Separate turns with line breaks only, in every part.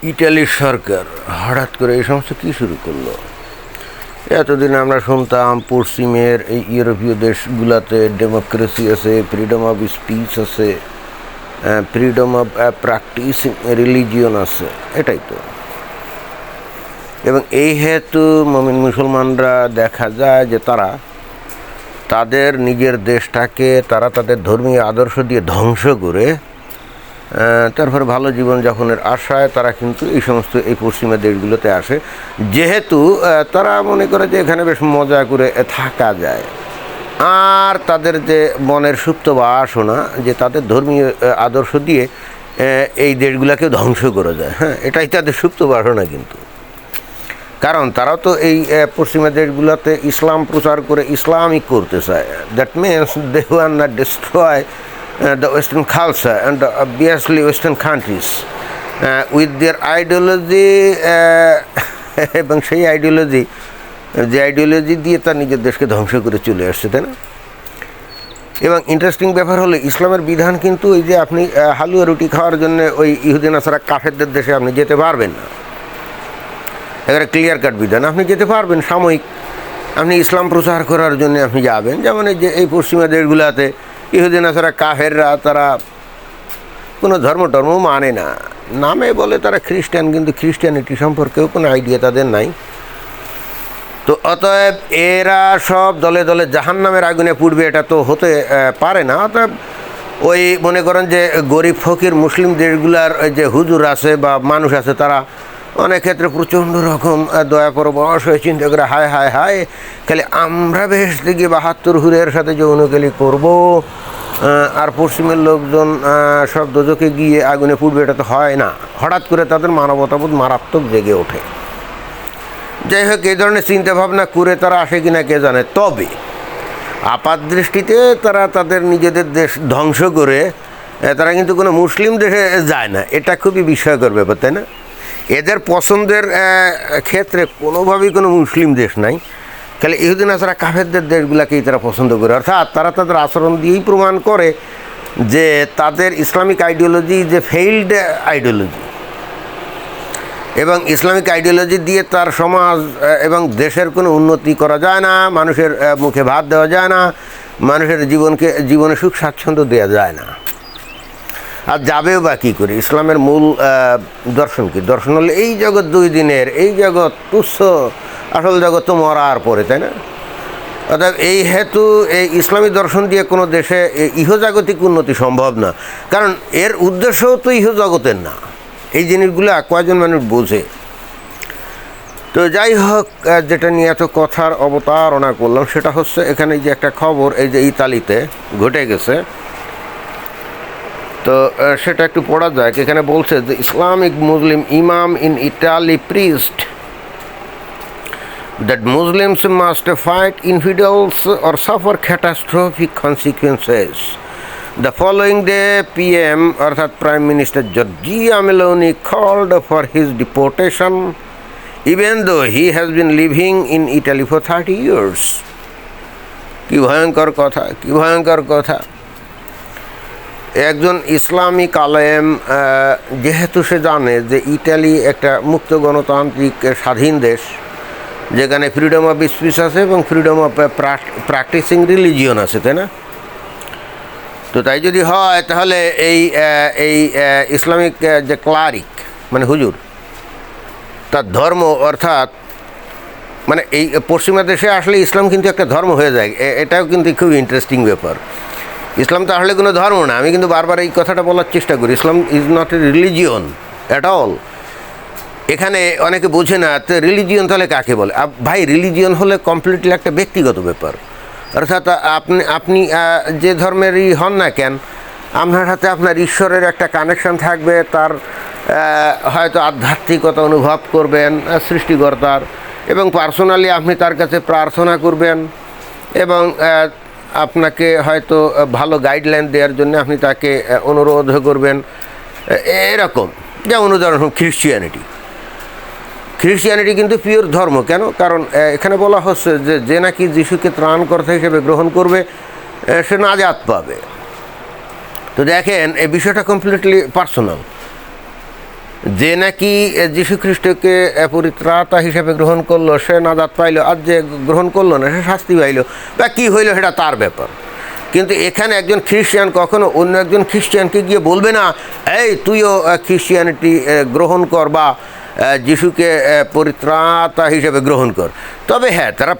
ইটালির সরকার হঠাৎ করে এই সমস্ত কী শুরু করলো? এতদিন আমরা শুনতাম পশ্চিমের এই ইউরোপীয় দেশগুলোতে ডেমোক্রেসি আছে, ফ্রিডম অফ স্পিচ আছে, ফ্রিডম অফ প্র্যাকটিস রিলিজিয়ন আছে, এটাই তো। এবং এই হেতু মুমিন মুসলমানরা দেখা যায় যে তারা তাদের নিজের দেশটাকে তাদের ধর্মীয় আদর্শ দিয়ে ধ্বংস করে তারপরে ভালো জীবনযাপনের আশায় তারা কিন্তু এই পশ্চিমা দেশগুলোতে আসে, যেহেতু তারা মনে করে যে এখানে বেশ মজা করে থাকা যায়। আর তাদের যে মনের সুপ্ত বাসনা যে তাদের ধর্মীয় আদর্শ দিয়ে এই দেশগুলোকে ধ্বংস করা যায়, হ্যাঁ, এটাই তাদের সুপ্ত বাসনা। কিন্তু কারণ তারা তো এই পশ্চিমা দেশগুলোতে ইসলাম প্রচার করে ইসলামিক করতে চায়। That means they want not destroy the Western culture and obviously Western countries with their ideology এবং সেই আইডিওলজি দিয়ে তার নিজের দেশকে ধ্বংস করে চলে আসছে, তাই না? এবং ইন্টারেস্টিং ব্যাপার হলো ইসলামের বিধান কিন্তু ওই যে আপনি হালুয়া রুটি খাওয়ার জন্য ওই ইহুদি নাসারা কাফেরদের দেশে আপনি যেতে পারবেন না। এবারে ক্লিয়ার কাট বিধান, আপনি যেতে পারবেন সাময়িক, আপনি ইসলাম প্রচার করার জন্য আপনি যাবেন। যেমন এই পশ্চিমা দেশগুলোতে ইহুদি নাসারা কাফেররা তারা কোনো ধর্ম মানে না, নামে বলে তারা খ্রিস্টান, কিন্তু খ্রিস্টানিটি সম্পর্কেও কোনো আইডিয়া তাদের নাই। তো অতএব এরা সব দলে দলে জাহান্নামের আগুনে পুড়বে, এটা তো হতে পারে না। অতএব ওই মনে করেন যে গরিব ফকির মুসলিম দেশগুলার যে হুজুর আছে বা মানুষ আছে, তারা অনেক ক্ষেত্রে প্রচণ্ড রকম দয়া পরবশ হয়ে চিন্তা করে হায় হায় হায়, খালি আমরা বেহেশতে গিয়ে 72 হুরের সাথে যৌনকেলি করব, আর পশ্চিমের লোকজন সব দোজকে গিয়ে আগুনে পুড়বে, এটা তো হয় না। হঠাৎ করে তাদের মানবতাবোধ মারাত্মক জেগে ওঠে। যাই হোক, এই ধরনের চিন্তাভাবনা করে তারা আসে কিনা কে জানে। তবে আপাত দৃষ্টিতে তারা তাদের নিজেদের দেশ ধ্বংস করে তারা কিন্তু কোনো মুসলিম দেশে যায় না। এটা খুবই বিস্ময়কর ব্যাপার, তাই না? এদের পছন্দের ক্ষেত্রে কোনোভাবেই কোনো মুসলিম দেশ নাই, খালি ইহুদি নাসারা কাফেরদের দেশগুলোকেই তারা পছন্দ করে। অর্থাৎ তারা তাদের আচরণ দিয়েই প্রমাণ করে যে তাদের ইসলামিক আইডিওলজি যে ফেইল্ড আইডিওলজি, এবং ইসলামিক আইডিওলজি দিয়ে তার সমাজ এবং দেশের কোনো উন্নতি করা যায় না, মানুষের মুখে ভাত দেওয়া যায় না, মানুষের জীবনে সুখ স্বাচ্ছন্দ্য দেওয়া যায় না। আর যাবেও বা কী করে? ইসলামের মূল দর্শন কি? দর্শন হলে এই জগৎ 2 দিনের, এই জগৎ তুচ্ছ, আসল জগৎ তো মরার পরে, তাই না? অর্থাৎ এই হেতু এই ইসলামী দর্শন দিয়ে কোনো দেশে ইহজাগতিক উন্নতি সম্ভব না, কারণ এর উদ্দেশ্যও তো ইহজগতের না। এই জিনিসগুলো কয়জন মানুষ বোঝে? তো যাই হোক, যেটা নিয়ে এত কথার অবতারণা করলাম সেটা হচ্ছে এখানে যে একটা খবর এই যে ইতালিতে ঘটে গেছে, তো সেটা একটু পড়া যায়। এখানে বলছে যে ইসলামিক মুসলিম ইমাম in Italy priest that Muslims must fight infidels or suffer catastrophic consequences. The following day, PM অর্থাৎ prime minister Giorgia Meloni called for his deportation even though he has been living in Italy for 30 years. কি ভয়ঙ্কর কথা, কি ভয়ঙ্কর কথা! একজন Islamic আলেম, যেহেতু সে জানে যে ইটালি একটা মুক্ত গণতান্ত্রিক স্বাধীন দেশ, যেখানে ফ্রিডম অফ স্পিচ আছে এবং ফ্রিডম অফ প্র্যাকটিসিং রিলিজিয়ন আছে, তাই না? তো তাই যদি হয় তাহলে এই ইসলামিক যে ক্লারিক মানে হুজুর, তার ধর্ম অর্থাৎ মানে এই পশ্চিমা দেশে আসলে ইসলাম কিন্তু একটা ধর্ম হয়ে যায়। এটাও কিন্তু খুব ইন্টারেস্টিং ব্যাপার। ইসলাম তো আসলে কোনো ধর্ম না, আমি কিন্তু বারবার এই কথাটা বলার চেষ্টা করি। Islam is not a religion at all. এখানে অনেকে বোঝে না, তো রিলিজিয়ন তাহলে কাকে বলে? ভাই, রিলিজিয়ন হলে কমপ্লিটলি একটা ব্যক্তিগত ব্যাপার। অর্থাৎ আপনি যে ধর্মেরই হন না কেন, আপনার সাথে আপনার ঈশ্বরের একটা কানেকশন থাকবে, তার হয়তো আধ্যাত্মিকতা অনুভব করবেন সৃষ্টিকর্তার, এবং পার্সোনালি আপনি তার কাছে প্রার্থনা করবেন, এবং আপনাকে হয়তো ভালো গাইডলাইন দেওয়ার জন্য আপনি তাকে অনুরোধ করবেন। এরকম যেমন উদাহরণ খ্রিস্টিয়ানিটি কিন্তু পিওর ধর্ম। কেন? কারণ এখানে বলা হচ্ছে যে নাকি যিশুকে ত্রাণকর্তা হিসেবে গ্রহণ করবে সে নাজাত পাবে। তো দেখেন, এই বিষয়টা কমপ্লিটলি পার্সোনাল। যে নাকি যীশুখ্রিস্টকে পরিত্রাতা হিসেবে গ্রহণ করলো সে নাজাত পাইল, আর যে গ্রহণ করলো না সে শাস্তি পাইল, বা কী হইল সেটা তার ব্যাপার। কিন্তু এখানে একজন খ্রিস্টান কখনো অন্য একজন খ্রিস্টানকে গিয়ে বলবে না এই তুইও খ্রিস্টিয়ানিটি গ্রহণ কর বা যিশুকে পরিত্রাতা হিসেবে গ্রহণ কর। তবে হ্যাঁ, তারা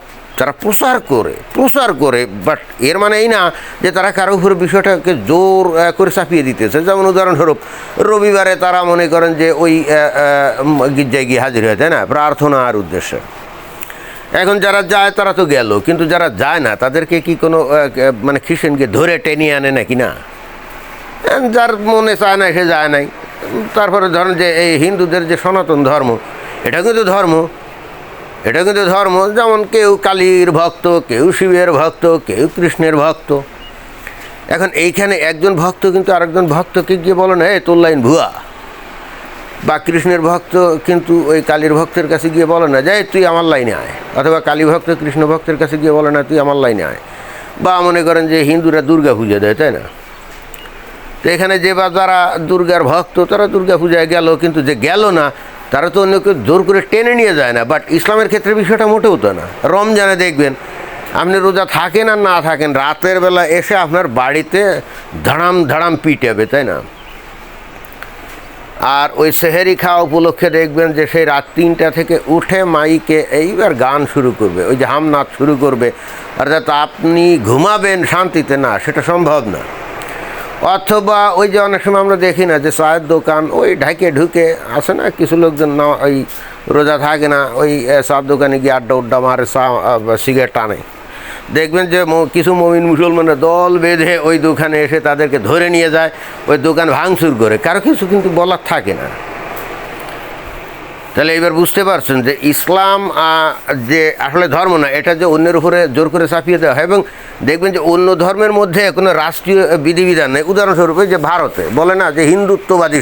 প্রচার করে, বাট এর মানে এই না যে তারা কারো উপরে বিষয়টাকে জোর করে চাপিয়ে দিতেছে। যেমন উদাহরণস্বরূপ রবিবারে তারা মনে করেন যে ওই গির্জায় গিয়ে হাজির হয়, তাই না, প্রার্থনার উদ্দেশ্যে। এখন যারা যায় তারা তো গেল, কিন্তু যারা যায় না তাদেরকে কি কোনো মানে খ্রিস্টানকে ধরে টেনে আনে নাকি? না, যার মনে চায় না সে যায় নাই। তারপরে ধরেন যে এই হিন্দুদের যে সনাতন ধর্ম, এটা কিন্তু ধর্ম, যেমন কেউ কালীর ভক্ত, কেউ শিবের ভক্ত, কেউ কৃষ্ণের ভক্ত। এখন এইখানে একজন ভক্ত কিন্তু আরেকজন ভক্তকে গিয়ে বলে না এই তোর লাইন ভুয়া, বা কৃষ্ণের ভক্ত কিন্তু ওই কালীর ভক্তের কাছে গিয়ে বলে না যে তুই আমার লাইনে আয়, অথবা কালী ভক্ত কৃষ্ণ ভক্তের কাছে গিয়ে বলে না তুই আমার লাইনে আয়। বা মনে করেন যে হিন্দুরা দুর্গা পূজা দেয়, তাই না, তো এখানে যে বা যারা দুর্গার ভক্ত তারা দুর্গা পূজায় গেল, কিন্তু যে গেল না তারা তো অন্যকে জোর করে টেনে নিয়ে যায় না। বাট ইসলামের ক্ষেত্রে বিষয়টা মোটেও তো না। রমজানে দেখবেন আপনি রোজা থাকেন আর না থাকেন, রাতের বেলা এসে আপনার বাড়িতে ধাড়াম পিটাবে, তাই না। আর ওই সেহেরি খাওয়া উপলক্ষে দেখবেন যে সেই রাত 3টা থেকে উঠে মাইকে এইবার গান শুরু করবে, ওই যে হামনাথ শুরু করবে, অর্থাৎ আপনি ঘুমাবেন শান্তিতে, না, সেটা সম্ভব না। অথবা ওই যে অনেক সময় আমরা দেখি না যে চায়ের দোকান ওই ঢুকে আসে না, কিছু লোকজন না ওই রোজা থাকে না, ওই চার দোকানে গিয়ে আড্ডা মারে, চা সিগারেট টানে। দেখবেন যে কিছু মুমিন মুসলমানের দল বেঁধে ওই দোকানে এসে তাদেরকে ধরে নিয়ে যায়, ওই দোকান ভাঙচুর করে, কারো কিছু কিন্তু বলার থাকে না। তাহলে এবার বুঝতে পারছেন যে ইসলাম যে আসলে ধর্ম না, এটা যে অন্যের উপরে জোর করে চাপিয়ে দেওয়া হয়। এবং দেখবেন যে অন্য ধর্মের মধ্যে কোনো রাষ্ট্রীয় বিধিবিধান নেই। উদাহরণস্বরূপ যে ভারতে বলে না যে হিন্দুত্ববাদী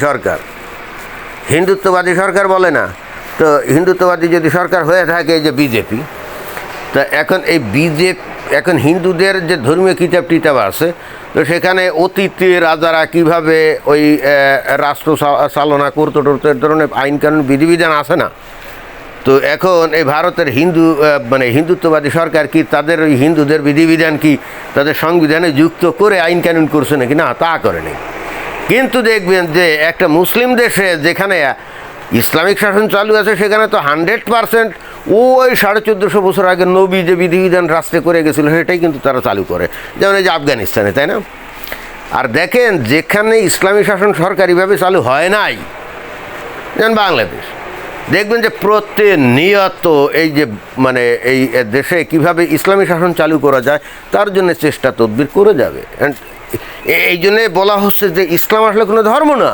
সরকার বলে না, তো হিন্দুত্ববাদী যদি সরকার হয়ে থাকে এই যে বিজেপি, তা এখন এই এখন হিন্দুদের যে ধর্মীয় কিতাব টিতাব আছে, তো সেখানে অতীতে রাজারা কীভাবে ওই রাষ্ট্র চালনা করতো এর ধরনের আইন কানুন বিধিবিধান আছে না। তো এখন এই ভারতের হিন্দুত্ববাদী সরকার কি তাদের ওই হিন্দুদের বিধিবিধান কি তাদের সংবিধানে যুক্ত করে আইন কানুন করছে নাকি? না, তা করেনি। কিন্তু দেখবেন যে একটা মুসলিম দেশে যেখানে ইসলামিক শাসন চালু আছে সেখানে তো 100% ওই 1450 বছর আগে নবী যে বিধিবিধান রাষ্ট্রে করে গেছিলো সেটাই কিন্তু তারা চালু করে, যেমন এই যে আফগানিস্তানে, তাই না। আর দেখেন যেখানে ইসলামী শাসন সরকারিভাবে চালু হয় নাই, যেমন বাংলাদেশ, দেখবেন যে প্রতিনিয়ত এই যে এই দেশে কিভাবে ইসলামী শাসন চালু করা যায় তার জন্য চেষ্টা তদবির করে যাবে। এই জন্যে বলা হচ্ছে যে ইসলাম আসলে কোনো ধর্ম না,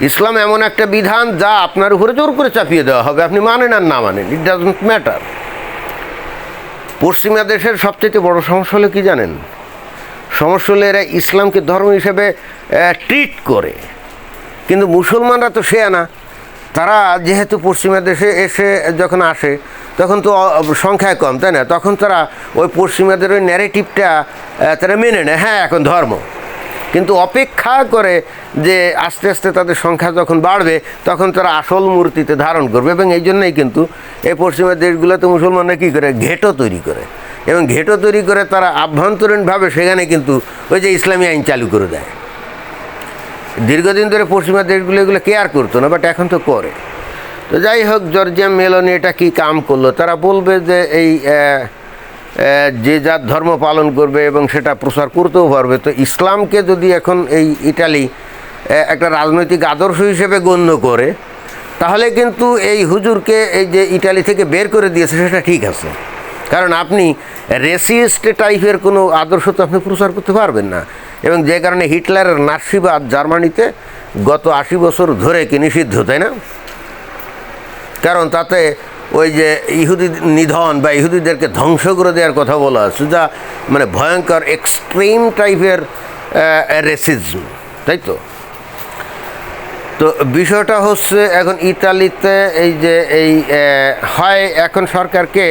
ইসলাম এমন একটা বিধান যা আপনার উপরে জোর করে চাপিয়ে দেওয়া হবে, আপনি মানেন আর না মানেন, ইট ডাজন্ট ম্যাটার। পশ্চিমা দেশের সবচেয়ে বড় সমস্যা হলো কি জানেন? সমস্যা হলো এরা ইসলামকে ধর্ম হিসেবে ট্রিট করে, কিন্তু মুসলমানরা তো সে না। তারা যেহেতু পশ্চিমা দেশে এসে যখন আসে তখন তো সংখ্যায় কম, তাই না, তখন তারা ওই পশ্চিমাদের ওই ন্যারেটিভটা তারা মেনে নেয়, হ্যাঁ এখন ধর্ম, কিন্তু অপেক্ষা করে যে আস্তে আস্তে তাদের সংখ্যা যখন বাড়বে তখন তারা আসল মূর্তিতে ধারণ করবে। এবং এই জন্যই কিন্তু এই পশ্চিমা দেশগুলোতে মুসলমানরা কী করে ঘেঁটো তৈরি করে, এবং ঘেঁটো তৈরি করে তারা আভ্যন্তরীণভাবে সেখানে কিন্তু ওই যে ইসলামী আইন চালু করে দেয়। দীর্ঘদিন ধরে পশ্চিমা দেশগুলো এগুলো কেয়ার করতো না, বাট এখন তো করে। তো যাই হোক, জর্জিয়া মেলোনি এটা কী কাম করলো, তারা বলবে যে এই যে যার ধর্ম পালন করবে এবং সেটা প্রচার করতেও পারবে। তো ইসলামকে যদি এখন এই ইটালি একটা রাজনৈতিক আদর্শ হিসেবে গণ্য করে, তাহলে কিন্তু এই হুজুরকে এই যে ইটালি থেকে বের করে দিয়েছে সেটা ঠিক আছে, কারণ আপনি রেসিস্ট টাইপের কোনো আদর্শ তো আপনি প্রচার করতে পারবেন না। এবং যে কারণে হিটলারের নাৎসিবাদ জার্মানিতে গত 80 বছর ধরে কি নিষিদ্ধ, তাই না, কারণ তাতে ওই যে ইহুদি নিধন বা ইহুদিদেরকে ধ্বংস করে দেওয়ার কথা বলা আছে, যা ভয়ঙ্কর এক্সট্রিম টাইপের রেসিজম, তাই তো। তো বিষয়টা হচ্ছে এখন ইতালিতে এই যে হয় এখন সরকারকে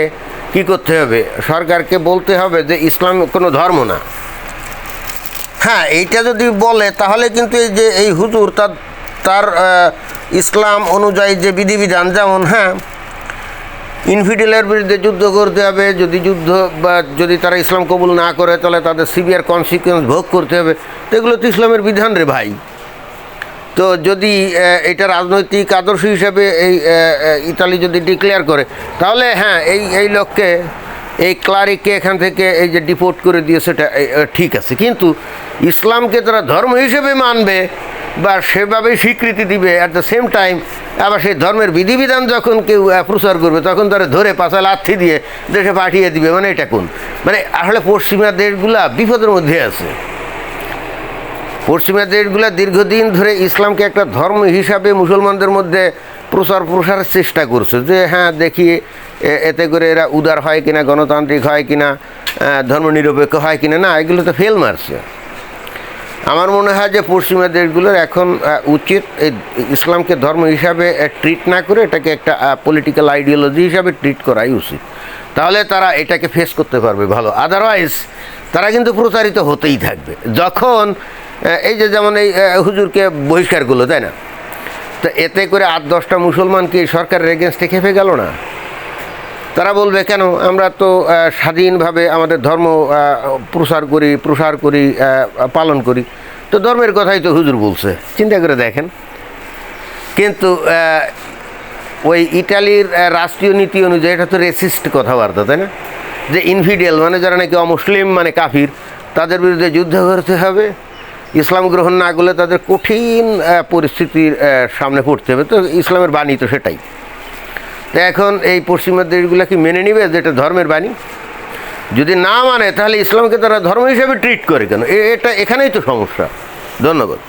কি করতে হবে, সরকারকে বলতে হবে যে ইসলাম কোনো ধর্ম না। হ্যাঁ, এইটা যদি বলে তাহলে কিন্তু এই যে এই হুজুর তার ইসলাম অনুযায়ী যে বিধিবিধান, যেমন হ্যাঁ ইনফিডেলের বিরুদ্ধে যুদ্ধ করতে হবে, যদি যুদ্ধ বা যদি তারা ইসলাম কবুল না করে তাহলে তাদের সিভিয়ার কনসিকুয়েন্স ভোগ করতে হবে, তো এগুলো তো ইসলামের বিধান রে ভাই। তো যদি এটা রাজনৈতিক আদর্শ হিসাবে এই ইতালি যদি ডিক্লেয়ার করে, তাহলে হ্যাঁ এই লোককে, এই ক্লারিককে এখান থেকে এই যে ডিপোর্ট করে দিয়ে সেটা ঠিক আছে, কিন্তু ইসলামকে তারা ধর্ম হিসেবে মানবে বা সেভাবেই স্বীকৃতি দিবে, অ্যাট দ্য সেম টাইম আবার সেই ধর্মের বিধিবিধান যখন কেউ প্রচার করবে তখন তারা ধরে পাশা লাথি দিয়ে দেশে পাঠিয়ে দিবে, মানে এটা কোন, মানে আসলে পশ্চিমা দেশগুলা বিপদের মধ্যে আছে। পশ্চিমা দেশগুলা দীর্ঘদিন ধরে ইসলামকে একটা ধর্ম হিসাবে মুসলমানদের মধ্যে প্রসারের চেষ্টা করছে, যে হ্যাঁ দেখি এতে করে এরা উদার হয় কিনা, গণতান্ত্রিক হয় কিনা, ধর্মনিরপেক্ষ হয় কিনা। না, এগুলো তো ফেল মারছে। আমার মনে হয় যে পশ্চিমা দেশগুলোর এখন উচিত এই ইসলামকে ধর্ম হিসাবে ট্রিট না করে এটাকে একটা পলিটিক্যাল আইডিওলজি হিসাবে ট্রিট করাই উচিত, তাহলে তারা এটাকে ফেস করতে পারবে ভালো। আদারওয়াইজ তারা কিন্তু প্রচারিত হতেই থাকবে। যখন এই যে যেমন এই হুজুরকে বহিষ্কার করলো, তাই না, তো এতে করে 8-10টা মুসলমান কি সরকারের এগেনস্টে খেপে গেল না? তারা বলবে কেন, আমরা তো স্বাধীনভাবে আমাদের ধর্ম প্রসার করি পালন করি, তো ধর্মের কথাই তো হুজুর বলছে, চিন্তা করে দেখেন। কিন্তু ওই ইটালির রাষ্ট্রীয় নীতি অনুযায়ী এটা তো রেসিস্ট কথাবার্তা, তাই না, যে ইনফিডেল মানে যারা নাকি অমুসলিম মানে কাফির, তাদের বিরুদ্ধে যুদ্ধ করতে হবে, ইসলাম গ্রহণ না করলে তাদের কঠিন পরিস্থিতির সামনে পড়তে হবে। তো ইসলামের বাণী তো সেটাই। তো এখন এই পশ্চিমা দেশগুলো কি মেনে নিবে যে এটা ধর্মের বাণী? যদি না মানে তাহলে ইসলামকে তারা ধর্ম হিসেবে ট্রিট করে কেন? এটা এখানেই তো সমস্যা। ধন্যবাদ।